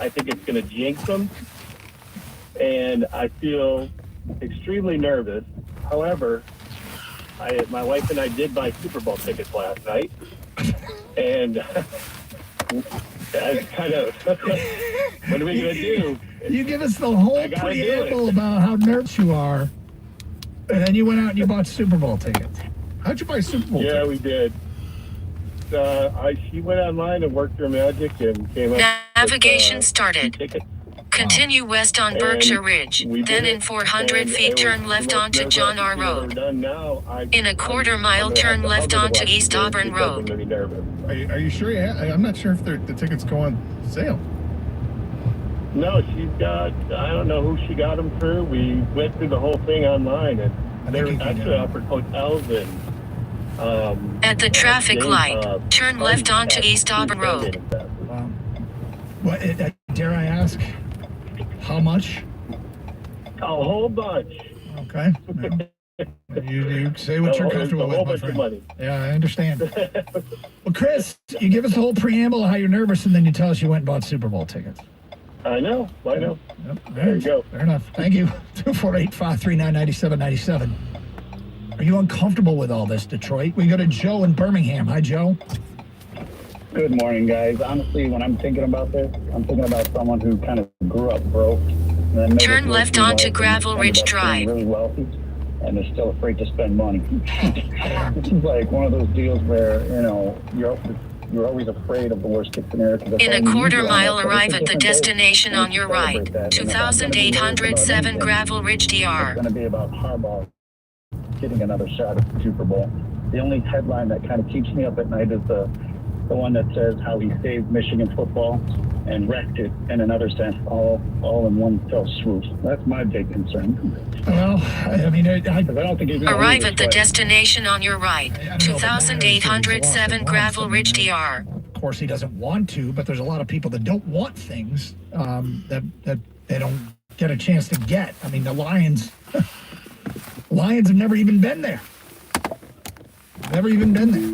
I think it's going to jinx them, and I feel extremely nervous. However, my wife and I did buy Super Bowl tickets last night, and I kind of, what are we going to do? You give us the whole preamble about how nervous you are, and then you went out and you bought Super Bowl tickets. How'd you buy Super Bowl tickets? Yeah, we did. She went online and worked her magic and came up Navigation with, started. tickets. Continue west on Berkshire Ridge, then in 400 feet turn left onto John R. Road. In a quarter-mile turn left onto East Auburn Road. Are you sure? I'm not sure if the tickets go on sale. No, she's got, I don't know who she got them through. We went through the whole thing online, and they were actually offered hotels and... At the traffic light, turn left onto East Auburn Road. Dare I ask, how much? A whole bunch. Okay. You say what you're comfortable with, my friend. Money. Yeah, I understand. Well, Chris, you give us the whole preamble of how you're nervous, and then you tell us you went and bought Super Bowl tickets. I know. Yep. There you go. Fair enough. Thank you. 248-539-9797. Are you uncomfortable with all this, Detroit? We go to Joe in Birmingham. Hi, Joe. Good morning, guys. Honestly, when I'm thinking about this, I'm thinking about someone who kind of grew up broke. And then Turn left onto Gravel Ridge Drive. Really wealthy, and they're still afraid to spend money. This is like one of those deals where, you're always afraid of the worst case scenario. In a quarter mile, arrive at the destination on your right. 2807 Gravel Ridge DR. It's going to be about Harbaugh getting another shot at the Super Bowl. The only headline that kind of keeps me up at night is the one that says how he saved Michigan football and wrecked it in another sense, all in one fell swoop. That's my big concern. Well, I mean, I don't think he's arrive at the destination on your right. 2807 Gravel Ridge DR. Of course, he doesn't want to, but there's a lot of people that don't want things that they don't get a chance to get. I mean, the Lions have never even been there. Never even been there.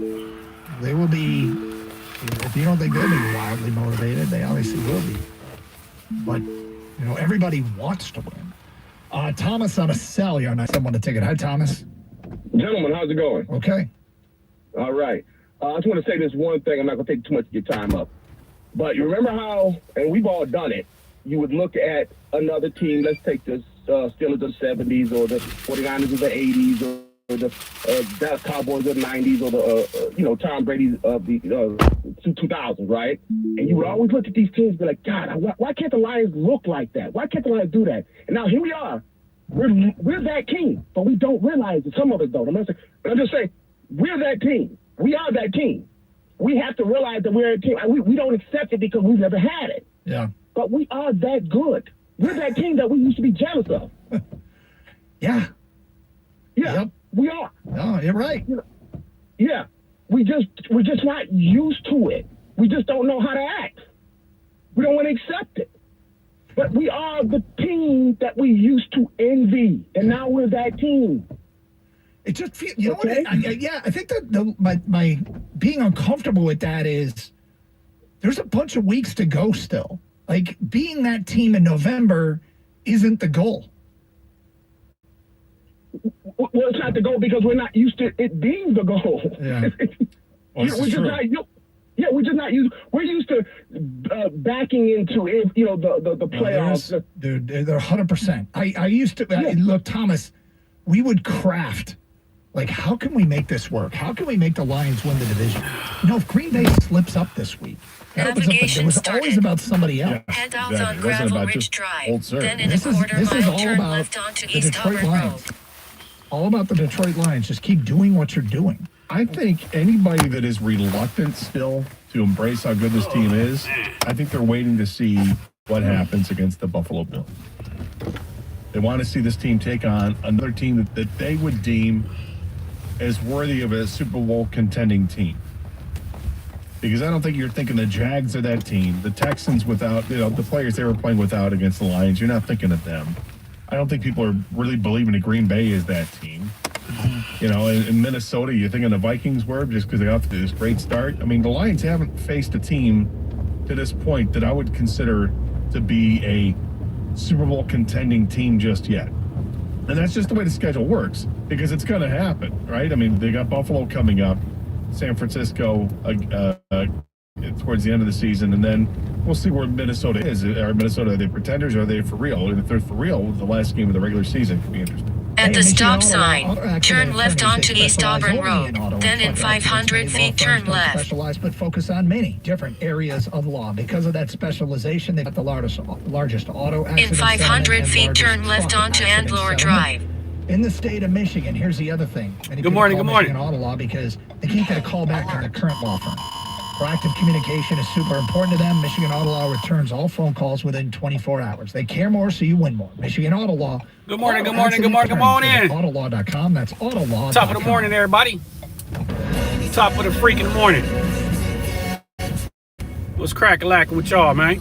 They will be, if you don't think they'll be wildly motivated, they obviously will be. But, everybody wants to win. Thomas on a cell, you're not someone to take it. Hi, Thomas. Gentlemen, how's it going? Okay. All right. I just want to say this one thing. I'm not going to take too much of your time up. But you remember how, and we've all done it, you would look at another team, let's take the Steelers of the 70s or the 49ers of the 80s or the Dallas Cowboys of the 90s or the, Tom Brady of the 2000s, right? And you would always look at these teams and be like, God, why can't the Lions look like that? Why can't the Lions do that? And now here we are. We're that team, but we don't realize it. Some of us don't. I'm just saying, we're that team. We are that team. We have to realize that we're a team. We don't accept it because we've never had it. Yeah. But we are that good. We're that team that we used to be jealous of. Yeah. Yeah. Yep. We are. No, you're right. Yeah. We're just not used to it. We just don't know how to act. We don't want to accept it. But we are the team that we used to envy, and now we're that team. It just feels, what? I think that my being uncomfortable with that is there's a bunch of weeks to go still. Like, being that team in November isn't the goal. Well, it's not the goal because we're not used to it being the goal. Yeah. We're just not used. We're used to backing into it. The playoffs. Dude, they're 100%. I used to look, Thomas. We would craft. Like, how can we make this work? How can we make the Lions win the division? If Green Bay slips up this week, Navigation it was started. Always about somebody else. Head out on Gravel Ridge Drive, then in a This quarter is mile all turn about left onto the East Detroit Auburn Lions. Road. All about the Detroit Lions. Just keep doing what you're doing. I think anybody that is reluctant still to embrace how good this team is, I think they're waiting to see what happens against the Buffalo Bills. They want to see this team take on another team that they would deem as worthy of a Super Bowl contending team. Because I don't think you're thinking the Jags are that team. The Texans without, the players they were playing without against the Lions, you're not thinking of them. I don't think people are really believing that Green Bay is that team. In Minnesota, you're thinking the Vikings were just because they got to this great start. I mean, the Lions haven't faced a team to this point that I would consider to be a Super Bowl contending team just yet. And that's just the way the schedule works, because it's going to happen, right? I mean, they got Buffalo coming up, San Francisco towards the end of the season, and then we'll see where Minnesota is. Are Minnesota, are they pretenders, or are they for real? And if they're for real, the last game of the regular season could be interesting. At the stop sign, turn left onto East Auburn Road. Then in 500 feet, turn left. Specialized, but focus on many different areas of law. Because of that specialization, they've got the largest auto accident. In 500 feet, turn left onto Andlor Drive. In the state of Michigan, here's the other thing. Good morning. Michigan Auto Law because they can't get a call back from their current law firm. Proactive communication is super important to them. Michigan Auto Law returns all phone calls within 24 hours. They care more, so you win more. Michigan Auto Law. Good morning. Come on in. Autolaw.com. That's Autolaw.com. Top of the morning, everybody. Top of the freaking morning. What's crack-a-lacking with y'all, man?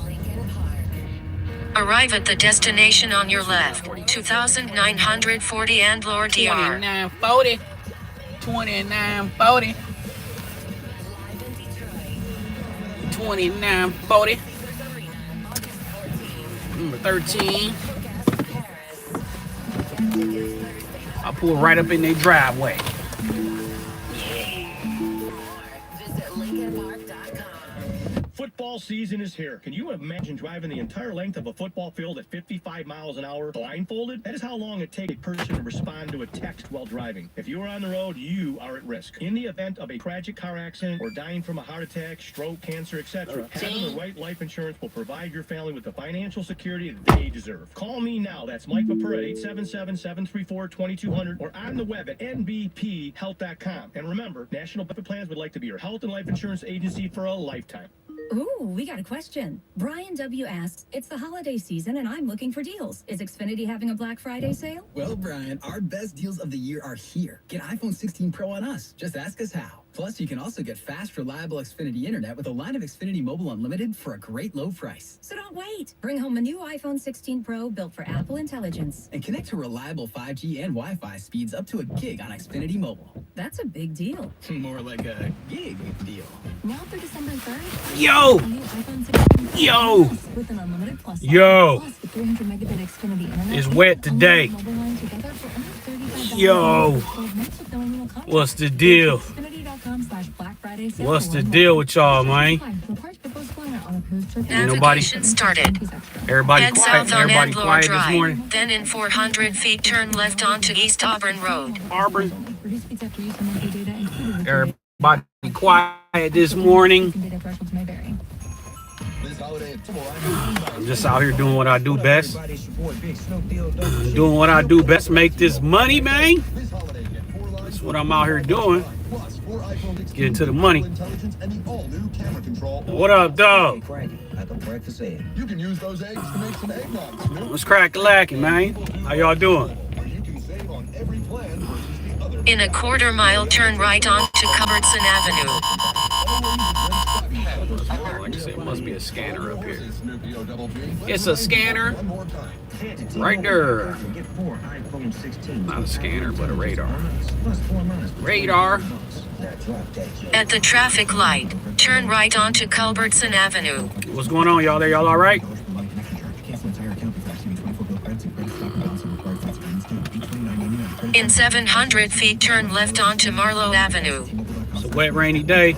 Arrive at the destination on your left. 2940 Andlor DR. 2940. 2940. 2940. Number 13. I'll pull right up in their driveway. Football season is here. Can you imagine driving the entire length of a football field at 55 miles an hour blindfolded? That is how long it takes a person to respond to a text while driving. If you are on the road, you are at risk. In the event of a tragic car accident or dying from a heart attack, stroke, cancer, etc., having the right life insurance will provide your family with the financial security that they deserve. Call me now. That's Mike Vapura, 877-734-2200, or on the web at nbphealth.com. And remember, National Benefit Plans would like to be your health and life insurance agency for a lifetime. Ooh, we got a question. Brian W. asks, it's the holiday season and I'm looking for deals. Is Xfinity having a Black Friday sale? Well, Brian, our best deals of the year are here. Get iPhone 16 Pro on us. Just ask us how. Plus, you can also get fast, reliable Xfinity internet with a line of Xfinity Mobile Unlimited for a great low price. So don't wait. Bring home a new iPhone 16 Pro built for Apple Intelligence. And connect to reliable 5G and Wi-Fi speeds up to a gig on Xfinity Mobile. That's a big deal. More like a gig deal. Now through December 3rd. Yo! Yo! With an unlimited plus. Yo! Plus the 300 megabit Xfinity internet. It's wet today. Yo! What's the deal? What's the deal with y'all, man? Navigation started. Everybody Head quiet. south on Everybody Andlor quiet this Drive. morning. Then in 400 feet, turn left onto East Auburn Road. Auburn. Everybody quiet this morning. I'm just out here doing what I do best. Doing what I do best, make this money, man. That's what I'm out here doing. Get into the money. What up, dog? What's crack-a-lacking, man? How y'all doing? In a quarter mile, turn right onto Culbertson Avenue. Like I said, it must be a scanner up here. It's a scanner. Right there. Not a scanner, but a radar. Radar. At the traffic light, turn right onto Culbertson Avenue. What's going on, y'all there? Y'all all right? In 700 feet, turn left onto Marlowe Avenue. It's a wet, rainy day.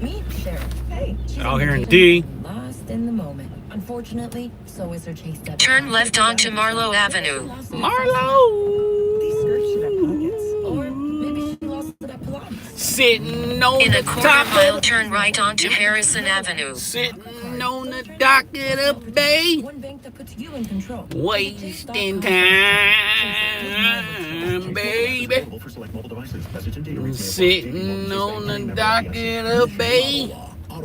Meet Sheriff. Hey, Out here in D. Lost in the moment. Unfortunately, so is her chase deputy. Turn left onto Marlowe Avenue. Marlowe! These skirts should have pockets. Or maybe she lost it at Pilates. Sitting on In a the quarter top mile, of, turn right onto Harrison Avenue. sitting on the dock of the bay. One bank that puts you in control. Wasting time, baby. Sitting on the dock of the bay. I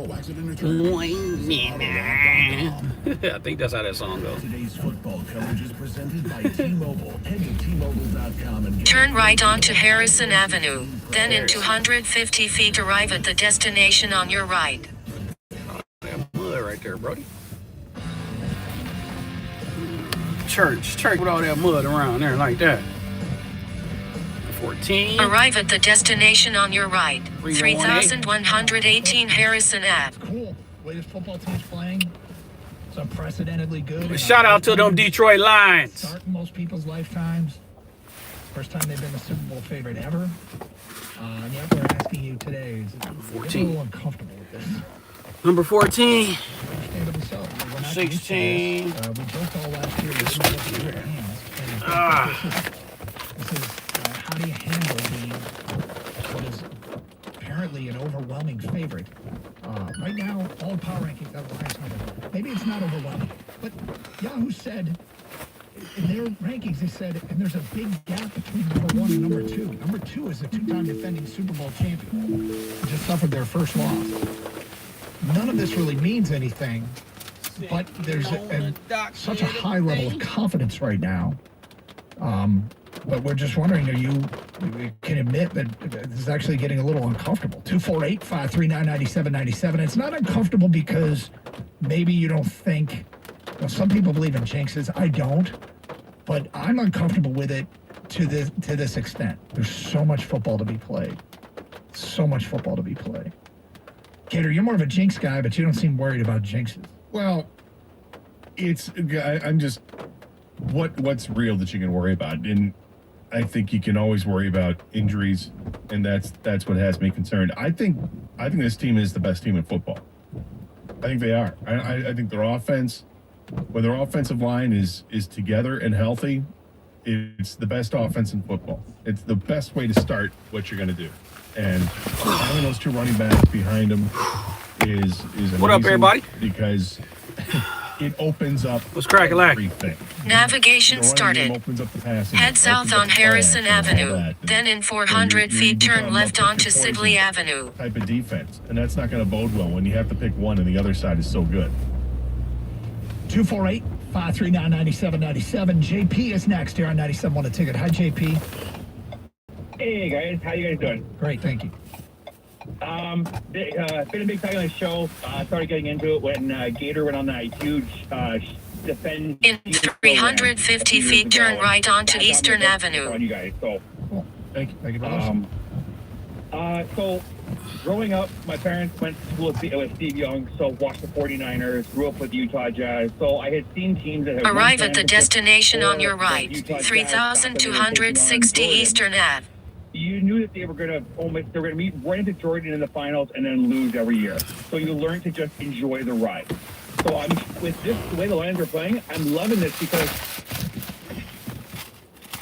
think that's how that song goes. Today's football coverage is presented by T-Mobile. Head to T-Mobile.com and Turn right onto Harrison Avenue. Then in 250 feet, arrive at the destination on your right. That mud right there, Brody. Church with all that mud around there like that. 14. Arrive at the destination on your right. 3118. 3118 Harrison Ave. Cool. Latest football team's playing. It's unprecedentedly good. Shout out to them Detroit Lions. Start in most people's lifetimes. First time they've been the Super Bowl favorite ever. And yet we're asking you today, is it a little uncomfortable with this? Number 14. Understandably so. We're not 16. used to this. We built all last year with your hands. This is how do you handle what is apparently an overwhelming favorite? Right now, all power rankings have the Lions number one. Maybe it's not overwhelming, but Yahoo said in their rankings, they said, and there's a big gap between number one and number two. Number two is a two-time defending Super Bowl champion who just suffered their first loss. None of this really means anything, but there's such a high level of confidence right now. But we're just wondering, we can admit that this is actually getting a little uncomfortable. 248-539-9797. It's not uncomfortable because maybe you don't think, some people believe in jinxes. I don't, but I'm uncomfortable with it to this extent. There's so much football to be played. So much football to be played. Gator, you're more of a jinx guy, but you don't seem worried about jinxes. Well, I'm just, what's real that you can worry about? And I think you can always worry about injuries, and that's what has me concerned. I think this team is the best team in football. I think they are. I think their offense, when their offensive line is together and healthy, it's the best offense in football. It's the best way to start what you're going to do. And having those two running backs behind them is amazing. What up, everybody? Because it opens up everything. Navigation started. Head south on Harrison Avenue. Then in 400 feet, turn left onto Sibley Avenue. Type of defense. And that's not going to bode well when you have to pick one and the other side is so good. 248-539-9797. JP is next here on 97.1 The Ticket. Hi, JP. Hey, guys. How you guys doing? Great, thank you. Been a big time on the show. Started getting into it when Gator went on that huge defend. In 350 feet, turn right onto Eastern Avenue. On you guys. So, thank you. So, growing up, my parents went to school with Steve Young, so watched the 49ers, grew up with Utah Jazz. So I had seen teams that have arrive at the destination on your right, 3,260 Eastern Ave. You knew that they were going to meet right into Jordan in the finals and then lose every year. So you learned to just enjoy the ride. So with this, the way the Lions are playing, I'm loving this because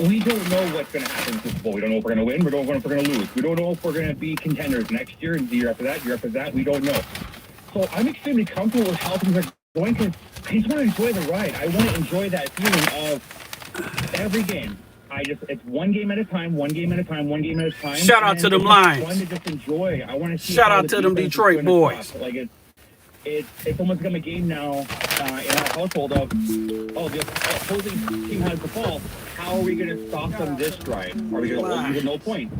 we don't know what's going to happen in the Super Bowl. We don't know if we're going to win. We don't know if we're going to lose. We don't know if we're going to be contenders next year and the year after that. We don't know. So I'm extremely comfortable with how things are going because I just want to enjoy the ride. I want to enjoy that feeling of every game. It's one game at a time. Shout out to them Lions. I want to just enjoy. I want to see. Shout out to them Detroit boys. Like it's almost become a game now in our household of, the opposing team has the ball. How are we going to stop them this drive? Are we going to hold no point?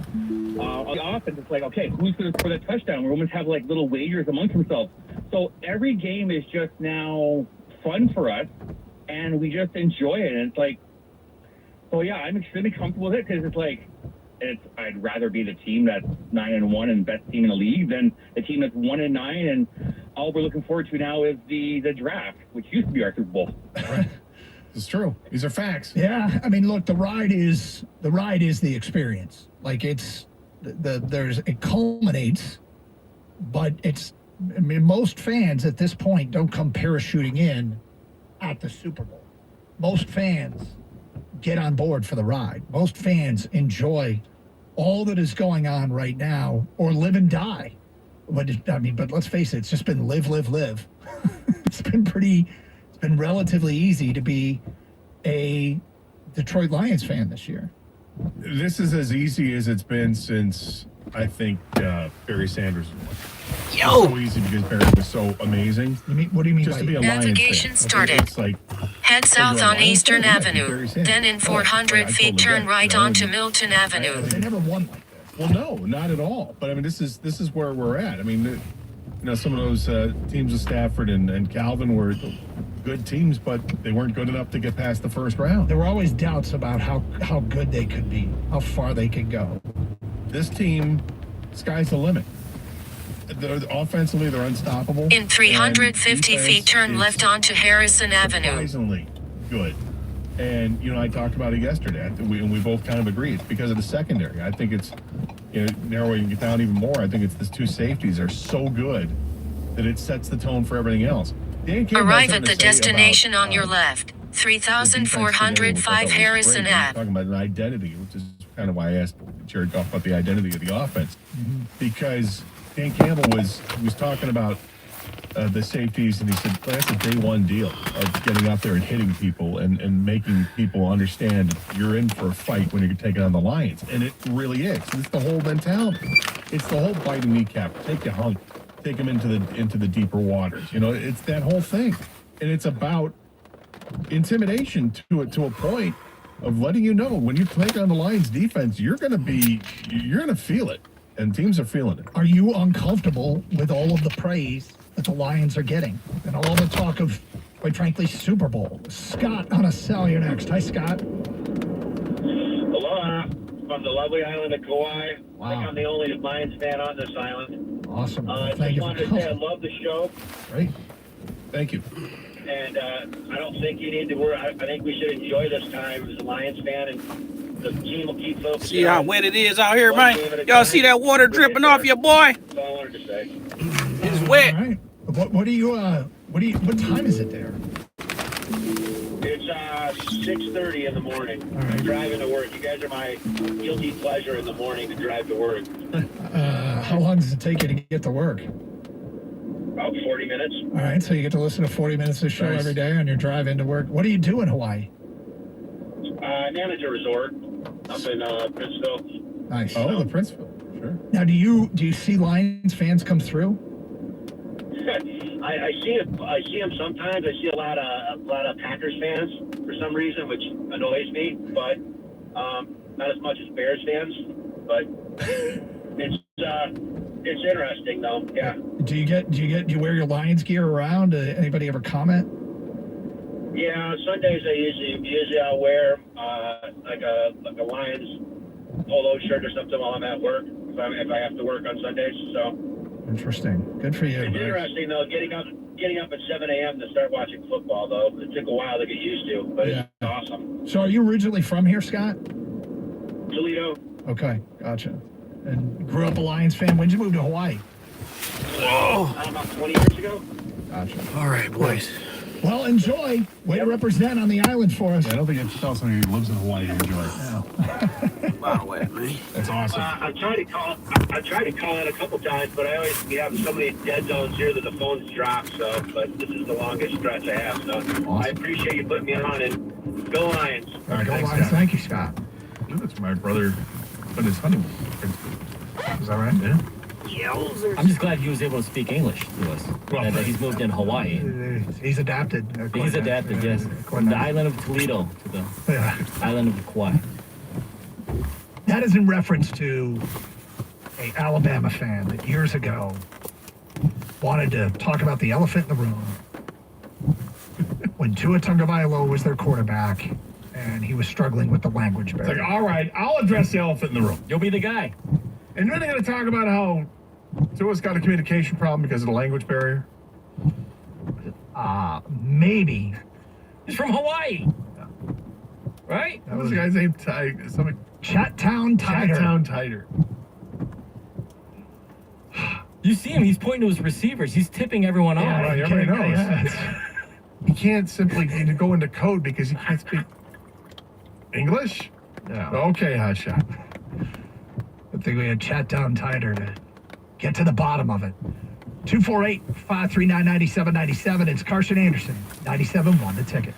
On the offense, it's like, okay, who's going to score that touchdown? We almost have like little wagers amongst themselves. So every game is just now fun for us, and we just enjoy it. And it's like, so yeah, I'm extremely comfortable with it because it's like, I'd rather be the team that's 9-1 and best team in the league than the team that's 1-9 and all we're looking forward to now is the draft, which used to be our Super Bowl. Right. It's true. These are facts. Yeah, I mean, look, the ride is the experience. Like it culminates, but most fans at this point don't come parachuting in at the Super Bowl. Most fans get on board for the ride. Most fans enjoy all that is going on right now or live and die. But let's face it, it's just been live. It's been relatively easy to be a Detroit Lions fan this year. This is as easy as it's been since, I think, Barry Sanders won. Yo! So easy because Barry was so amazing. What do you mean? Just to be a Navigation Lions fan. started. It's like, head south on Eastern Avenue. Then in 400 feet, turn right onto Milton Avenue. They never won like that. Well, no, not at all. But I mean, this is where we're at. I mean, some of those teams with Stafford and Calvin were good teams, but they weren't good enough to get past the first round. There were always doubts about how good they could be, how far they could go. This team, sky's the limit. offensively, they're unstoppable. In 350 feet, turn left onto Harrison Avenue. Surprisingly good. And, I talked about it yesterday, and we both kind of agree. It's because of the secondary. I think it's, narrowing it down even more, I think it's the two safeties are so good that it sets the tone for everything else. Arrive at the destination on your left. 3,405 Harrison Ave. Talking about an identity, which is kind of why I asked Jared Goff about the identity of the offense. Because Dan Campbell was talking about the safeties, and he said that's a day one deal of getting out there and hitting people and making people understand you're in for a fight when you're taking on the Lions. And it really is. It's the whole mentality. It's the whole bite and kneecap. Take your hunk. Take them into the deeper waters. It's that whole thing. And it's about intimidation to a point of letting you know when you take on the Lions defense, you're gonna feel it. And teams are feeling it. Are you uncomfortable with all of the praise that the Lions are getting and all the talk of, quite frankly, Super Bowl? Scott on a cell, you're next. Hi, Scott. Aloha from the lovely island of Kauai. Wow. I think I'm the only Lions fan on this island. Awesome. I Thank just you wanted for to say I calling. love the show. Great. Thank you. And I don't think you need to worry. I think we should enjoy this time as a Lions fan, and the team will keep focusing. See how on wet it is out here, one man? game at a Y'all time. see that water dripping off your boy? That's all I wanted to say. It's wet. All right. What time is it there? It's 6:30 in the morning. All right. I'm driving to work. You guys are my guilty pleasure in the morning to drive to work. How long does it take you to get to work? About 40 minutes. All right, so you get to listen to 40 minutes of the show Nice. every day on your drive into work. What do you do in Hawaii? I manage a resort up in Princeville. Nice. Oh, the Princeville. Sure. Now, do you see Lions fans come through? I see it. I see them sometimes. I see a lot of Packers fans for some reason, which annoys me. But not as much as Bears fans. But it's interesting though. Yeah. Do you wear your Lions gear around? Anybody ever comment? Yeah. Sundays I usually I'll wear like a Lions polo shirt or something while I'm at work if I have to work on Sundays. So. Interesting. Good for you. It's interesting though, getting up at 7 a.m. to start watching football though. It took a while to get used to, but It's awesome. So are you originally from here, Scott? Toledo. Okay, gotcha. And grew up a Lions fan. When did you move to Hawaii? About 20 years ago. Gotcha. All right, boys. Well, enjoy. Way to represent on the island for us. Yeah, I don't think you have to tell somebody who lives in Hawaii to enjoy it. By the way, man. That's awesome. I tried to call it a couple times, but we have so many dead zones here that the phone's dropped. So, but this is the longest stretch I have. So, I appreciate you putting me on, and go Lions. All right, Go thanks, Lions. Scott. Thank you, Scott. That's my brother on his honeymoon. Is that right? Yeah. I'm just glad he was able to speak English to us. And that he's moved in Hawaii. He's adapted. He's adapted, yes. From the island of Toledo to the island of Kauai. That is in reference to a Alabama fan that years ago wanted to talk about the elephant in the room when Tua Tagovailoa was their quarterback and he was struggling with the language It's barrier. like, all right, I'll address the elephant in the room. You'll be the guy. And then they're going to talk about how Tua's got a communication problem because of the language barrier. Maybe. He's from Hawaii. Right? What was the guy's name? Something. Chattown Tider. Chattown Tider. You see him, he's pointing to his receivers. He's tipping everyone off. Right, everybody knows. He can't simply go into code because he can't speak English? Yeah. Okay, hotshot. I think we had Chattown Tider to get to the bottom of it. 248-539-9797. It's Carson Anderson, 97.1, the ticket.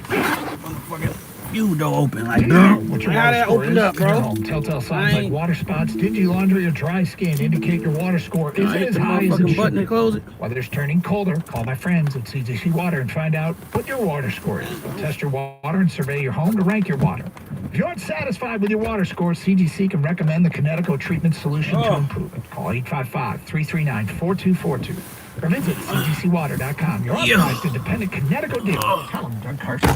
Motherfucker, you don't open like What's your how water that score opened is up, in your bro? home. Telltale I signs like ain't- water spots, dingy laundry, or dry skin indicate your water score I isn't hit as the high as it motherfucking should button be. and close it. Whether it's turning colder, call my friends at CGC Water and find out what your water score is. They'll test your water and survey your home to rank your water. If you aren't satisfied with your water score, CGC can recommend the Kinetico treatment solution to improve it. Call 855-339-4242 or visit cgcwater.com. Your authorized independent Kinetico dealer. Tell them Doug Carson.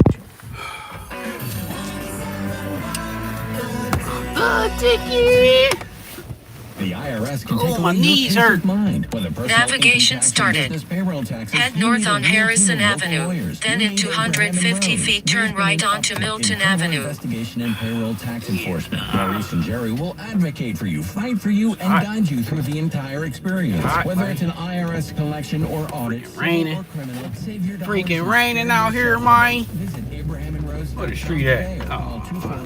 The IRS can take Oh, my away your knees peace hurt. of mind. Whether personal Navigation income tax or started. business payroll taxes, Head you north need a on real Harrison team of local Avenue, lawyers. then You in need Abraham and 250 Rose. feet turn right onto Milton In criminal Avenue. Investigation and payroll tax enforcement. Maurice and Jerry will advocate for you, fight for you, and guide you through the entire experience. Whether it's an IRS collection or audit, raining. or criminal, save your dollars Freaking and raining spare out here, yourself. man. Visit Abraham and Rose. Where the street at? Oh, I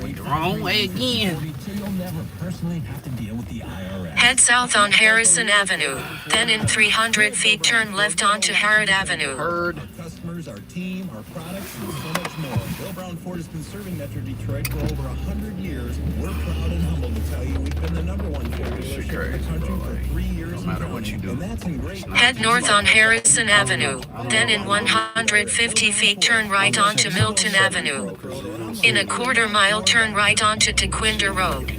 went the wrong way again. So you'll never personally have to deal with the IRS. Head south on Harrison Avenue, then in 300 feet turn left onto Harrod Avenue. Heard. Our customers, our team, our products, and so much more. Bill Brown Ford has been serving Metro Detroit for over 100 years. We're proud and humbled to tell you we've been the #1 Ford dealership in the country for 3 years. No matter what you do. And that's in great. Head north on Harrison Avenue, then in 150 feet turn right onto Milton Avenue. In a quarter-mile turn right onto Tequinder Road.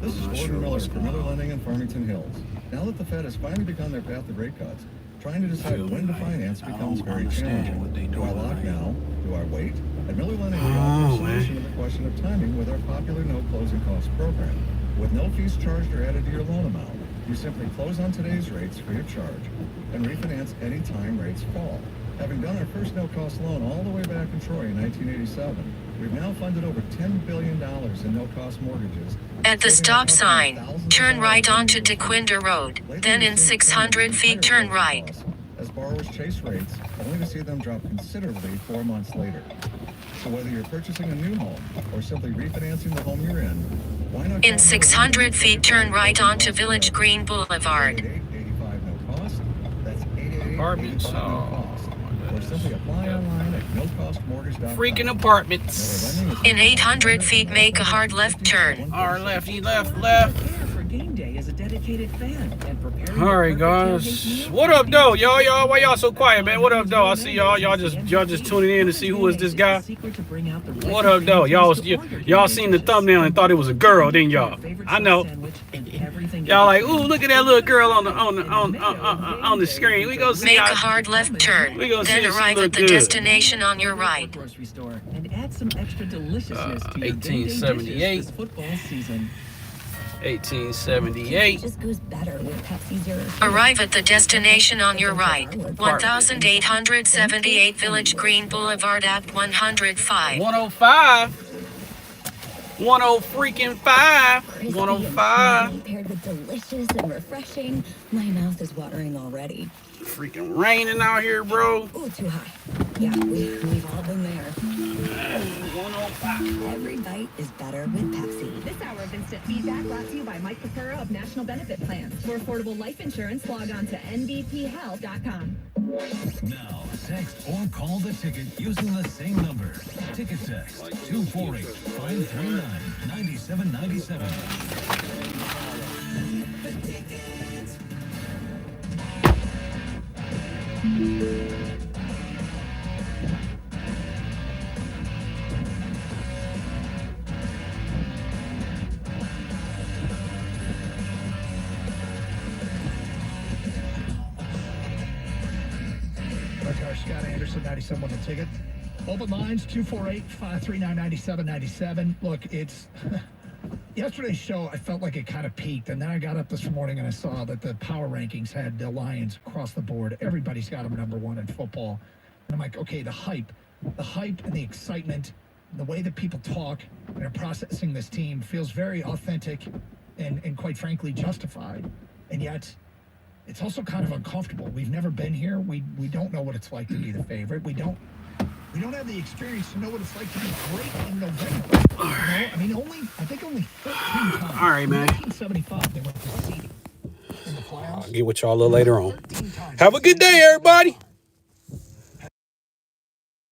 This is Gordon Miller from Miller Lending in Farmington Hills. Now that the Fed has finally begun their path of rate cuts, trying to decide when to finance becomes very challenging. Do I lock now? Do I wait? At Miller Lending, we offer a solution to the question of timing with our popular no closing costs program. With no fees charged or added to your loan amount, you simply close on today's rates free of charge and refinance anytime rates fall. Having done our first no-cost loan all the way back in Troy in 1987, we've now funded over $10 billion in no-cost mortgages. At the stop sign, turn right onto Tequinder Road, then in 600 feet turn right. As borrowers chase rates, only to see them drop considerably 4 months later. So whether you're purchasing a new home or simply refinancing the home you're in, why not In 600 feet turn right onto Village Green Boulevard. 8885 no cost? That's 8885 Apartments. no cost. Or simply apply online at nocostmortgage.com. Freaking apartments. In 800 feet make a hard left turn. Our lefty left. Game day as a dedicated fan and preparing. All right, guys. What up, though, y'all? Why y'all so quiet, man? What up, though? I see y'all. Y'all just tuning in to see who is this guy. What up, though? Y'all seen the thumbnail and thought it was a girl, didn't y'all? I know. Y'all like, ooh, look at that little girl on the screen. We go see. Make a hard left turn, We gonna see then if she arrive look at the good. destination on your right. Grocery store and add some extra deliciousness to your game day dishes 1878. this football season. 1878. Just goes better with Pepsi Zero. Arrive at the destination on your right. 1878 Village Green Boulevard at 105. 105. 105. 105. Paired with delicious and refreshing. My mouth is watering already. Freaking raining out here, bro. Ooh, too high. Yeah, we've all been there. 105. Every bite is better with Pepsi. This hour of Instant Feedback brought to you by Mike Papura of National Benefit Plans. For affordable life insurance, log on to nbphealth.com. Now, text or call the ticket using the same number. Ticket text 248-539-9797. Scott Anderson, 97 the ticket. Open lines, 248-539-9797. Look, it's... Yesterday's show, I felt like it kind of peaked, and then I got up this morning and I saw that the power rankings had the Lions across the board. Everybody's got them #1 in football. And I'm like, okay, the hype and the excitement, the way that people talk and are processing this team feels very authentic and quite frankly justified. And yet, it's also kind of uncomfortable. We've never been here. We don't know what it's like to be the favorite. We don't have the experience to know what it's like to be great in November. You know? I mean, I think only 13 times. All right, man. 1975, they went to seeding in the playoffs. I'll get with y'all a little later on. Have a good day, everybody.